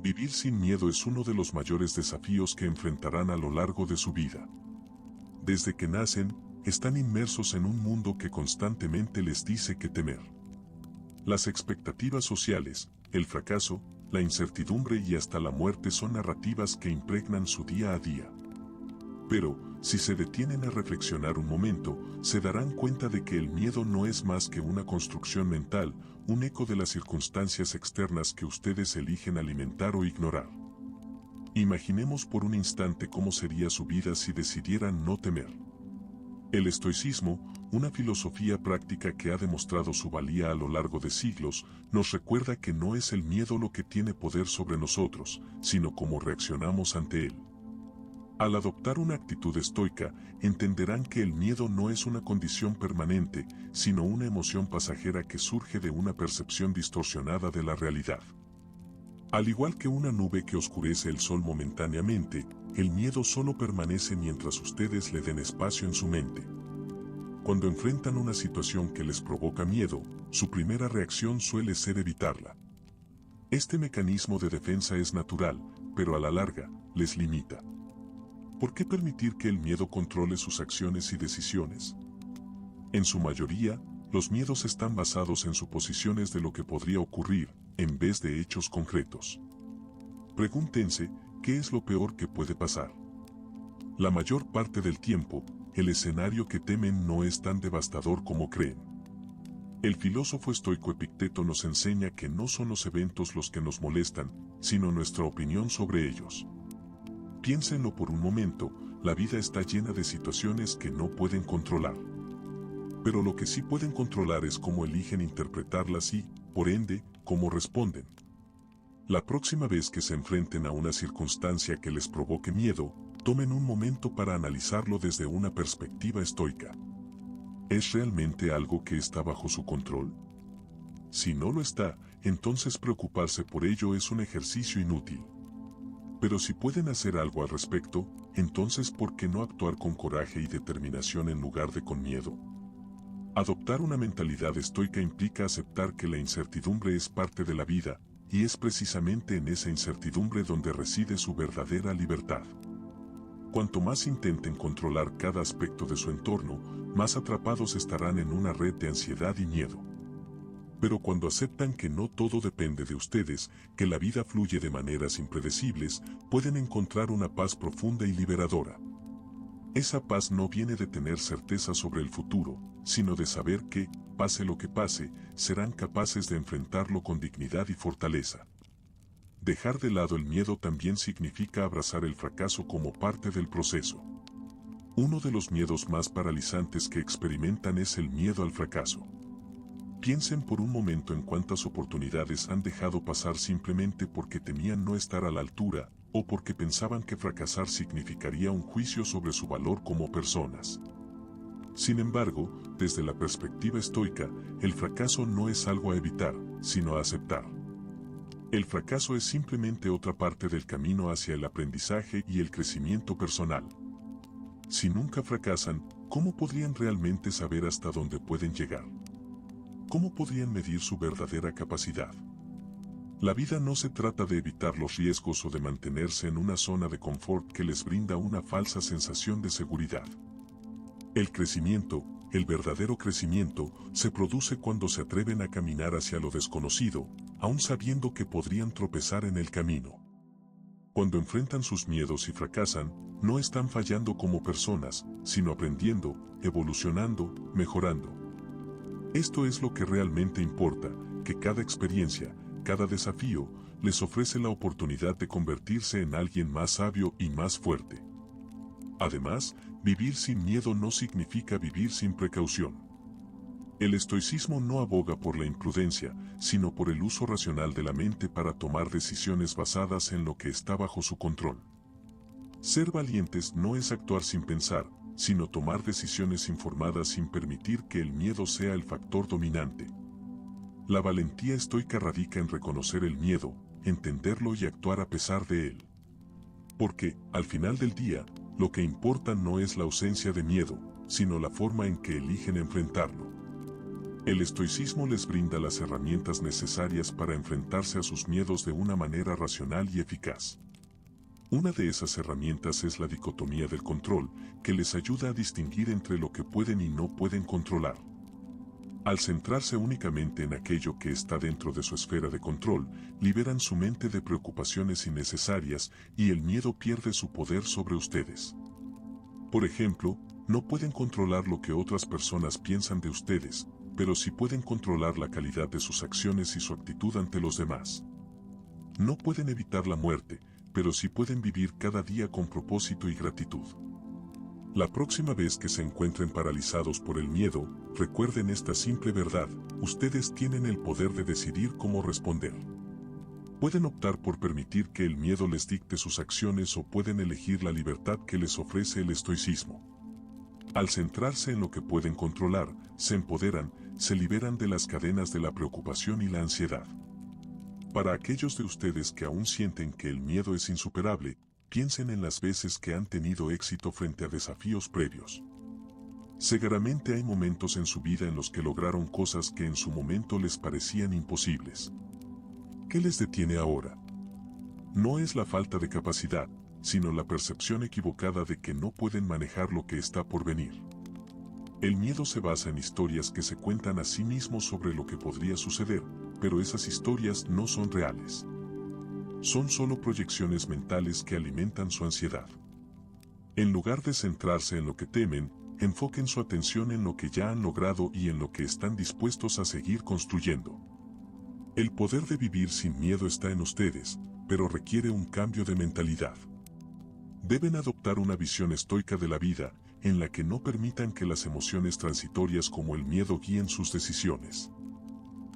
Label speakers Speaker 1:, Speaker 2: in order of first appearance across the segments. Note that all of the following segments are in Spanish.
Speaker 1: Vivir sin miedo es uno de los mayores desafíos que enfrentarán a lo largo de su vida. Desde que nacen, están inmersos en un mundo que constantemente les dice qué temer. Las expectativas sociales, el fracaso, la incertidumbre y hasta la muerte son narrativas que impregnan su día a día. Pero, si se detienen a reflexionar un momento, se darán cuenta de que el miedo no es más que una construcción mental, un eco de las circunstancias externas que ustedes eligen alimentar o ignorar. Imaginemos por un instante cómo sería su vida si decidieran no temer. El estoicismo, una filosofía práctica que ha demostrado su valía a lo largo de siglos, nos recuerda que no es el miedo lo que tiene poder sobre nosotros, sino cómo reaccionamos ante él. Al adoptar una actitud estoica, entenderán que el miedo no es una condición permanente, sino una emoción pasajera que surge de una percepción distorsionada de la realidad. Al igual que una nube que oscurece el sol momentáneamente, el miedo solo permanece mientras ustedes le den espacio en su mente. Cuando enfrentan una situación que les provoca miedo, su primera reacción suele ser evitarla. Este mecanismo de defensa es natural, pero a la larga, les limita. ¿Por qué permitir que el miedo controle sus acciones y decisiones? En su mayoría, los miedos están basados en suposiciones de lo que podría ocurrir, en vez de hechos concretos. Pregúntense, ¿qué es lo peor que puede pasar? La mayor parte del tiempo, el escenario que temen no es tan devastador como creen. El filósofo estoico Epicteto nos enseña que no son los eventos los que nos molestan, sino nuestra opinión sobre ellos. Piénsenlo por un momento, la vida está llena de situaciones que no pueden controlar. Pero lo que sí pueden controlar es cómo eligen interpretarlas y, por ende, cómo responden. La próxima vez que se enfrenten a una circunstancia que les provoque miedo, tomen un momento para analizarlo desde una perspectiva estoica. ¿Es realmente algo que está bajo su control? Si no lo está, entonces preocuparse por ello es un ejercicio inútil. Pero si pueden hacer algo al respecto, entonces ¿por qué no actuar con coraje y determinación en lugar de con miedo? Adoptar una mentalidad estoica implica aceptar que la incertidumbre es parte de la vida, y es precisamente en esa incertidumbre donde reside su verdadera libertad. Cuanto más intenten controlar cada aspecto de su entorno, más atrapados estarán en una red de ansiedad y miedo. Pero cuando aceptan que no todo depende de ustedes, que la vida fluye de maneras impredecibles, pueden encontrar una paz profunda y liberadora. Esa paz no viene de tener certeza sobre el futuro, sino de saber que, pase lo que pase, serán capaces de enfrentarlo con dignidad y fortaleza. Dejar de lado el miedo también significa abrazar el fracaso como parte del proceso. Uno de los miedos más paralizantes que experimentan es el miedo al fracaso. Piensen por un momento en cuántas oportunidades han dejado pasar simplemente porque temían no estar a la altura, o porque pensaban que fracasar significaría un juicio sobre su valor como personas. Sin embargo, desde la perspectiva estoica, el fracaso no es algo a evitar, sino a aceptar. El fracaso es simplemente otra parte del camino hacia el aprendizaje y el crecimiento personal. Si nunca fracasan, ¿cómo podrían realmente saber hasta dónde pueden llegar? ¿Cómo podrían medir su verdadera capacidad? La vida no se trata de evitar los riesgos o de mantenerse en una zona de confort que les brinda una falsa sensación de seguridad. El crecimiento, el verdadero crecimiento, se produce cuando se atreven a caminar hacia lo desconocido, aun sabiendo que podrían tropezar en el camino. Cuando enfrentan sus miedos y fracasan, no están fallando como personas, sino aprendiendo, evolucionando, mejorando. Esto es lo que realmente importa, que cada experiencia, cada desafío, les ofrece la oportunidad de convertirse en alguien más sabio y más fuerte. Además, vivir sin miedo no significa vivir sin precaución. El estoicismo no aboga por la imprudencia, sino por el uso racional de la mente para tomar decisiones basadas en lo que está bajo su control. Ser valientes no es actuar sin pensar, sino tomar decisiones informadas sin permitir que el miedo sea el factor dominante. La valentía estoica radica en reconocer el miedo, entenderlo y actuar a pesar de él. Porque, al final del día, lo que importa no es la ausencia de miedo, sino la forma en que eligen enfrentarlo. El estoicismo les brinda las herramientas necesarias para enfrentarse a sus miedos de una manera racional y eficaz. Una de esas herramientas es la dicotomía del control, que les ayuda a distinguir entre lo que pueden y no pueden controlar. Al centrarse únicamente en aquello que está dentro de su esfera de control, liberan su mente de preocupaciones innecesarias y el miedo pierde su poder sobre ustedes. Por ejemplo, no pueden controlar lo que otras personas piensan de ustedes, pero sí pueden controlar la calidad de sus acciones y su actitud ante los demás. No pueden evitar la muerte, pero sí pueden vivir cada día con propósito y gratitud. La próxima vez que se encuentren paralizados por el miedo, recuerden esta simple verdad: ustedes tienen el poder de decidir cómo responder. Pueden optar por permitir que el miedo les dicte sus acciones o pueden elegir la libertad que les ofrece el estoicismo. Al centrarse en lo que pueden controlar, se empoderan, se liberan de las cadenas de la preocupación y la ansiedad. Para aquellos de ustedes que aún sienten que el miedo es insuperable, piensen en las veces que han tenido éxito frente a desafíos previos. Seguramente hay momentos en su vida en los que lograron cosas que en su momento les parecían imposibles. ¿Qué les detiene ahora? No es la falta de capacidad, sino la percepción equivocada de que no pueden manejar lo que está por venir. El miedo se basa en historias que se cuentan a sí mismos sobre lo que podría suceder, pero esas historias no son reales. Son solo proyecciones mentales que alimentan su ansiedad. En lugar de centrarse en lo que temen, enfoquen su atención en lo que ya han logrado y en lo que están dispuestos a seguir construyendo. El poder de vivir sin miedo está en ustedes, pero requiere un cambio de mentalidad. Deben adoptar una visión estoica de la vida, en la que no permitan que las emociones transitorias como el miedo guíen sus decisiones.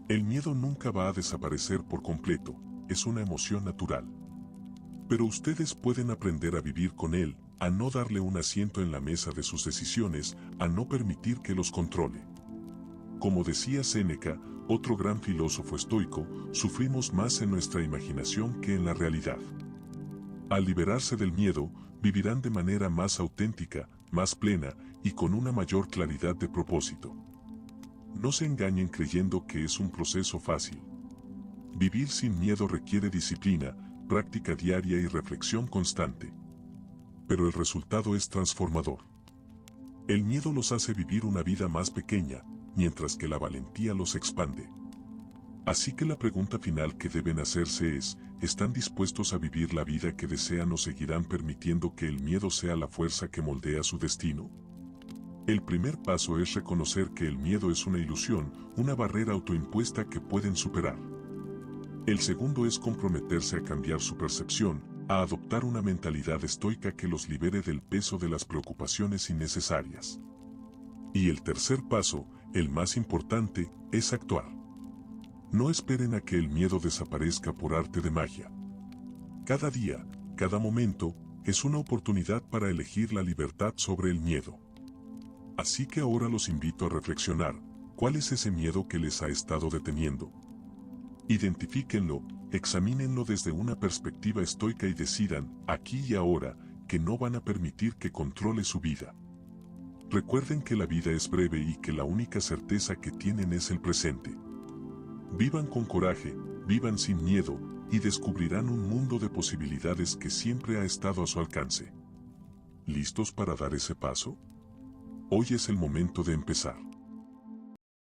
Speaker 1: El miedo nunca va a desaparecer por completo, es una emoción natural. Pero ustedes pueden aprender a vivir con él, a no darle un asiento en la mesa de sus decisiones, a no permitir que los controle. Como decía Séneca, otro gran filósofo estoico, sufrimos más en nuestra imaginación que en la realidad. Al liberarse del miedo, vivirán de manera más auténtica, más plena y con una mayor claridad de propósito. No se engañen creyendo que es un proceso fácil. Vivir sin miedo requiere disciplina, práctica diaria y reflexión constante. Pero el resultado es transformador. El miedo los hace vivir una vida más pequeña, mientras que la valentía los expande. Así que la pregunta final que deben hacerse es: ¿están dispuestos a vivir la vida que desean o seguirán permitiendo que el miedo sea la fuerza que moldea su destino? El primer paso es reconocer que el miedo es una ilusión, una barrera autoimpuesta que pueden superar. El segundo es comprometerse a cambiar su percepción, a adoptar una mentalidad estoica que los libere del peso de las preocupaciones innecesarias. Y el tercer paso, el más importante, es actuar. No esperen a que el miedo desaparezca por arte de magia. Cada día, cada momento, es una oportunidad para elegir la libertad sobre el miedo. Así que ahora los invito a reflexionar: ¿cuál es ese miedo que les ha estado deteniendo? Identifíquenlo, examínenlo desde una perspectiva estoica y decidan, aquí y ahora, que no van a permitir que controle su vida. Recuerden que la vida es breve y que la única certeza que tienen es el presente. Vivan con coraje, vivan sin miedo, y descubrirán un mundo de posibilidades que siempre ha estado a su alcance. ¿Listos para dar ese paso? Hoy es el momento de empezar.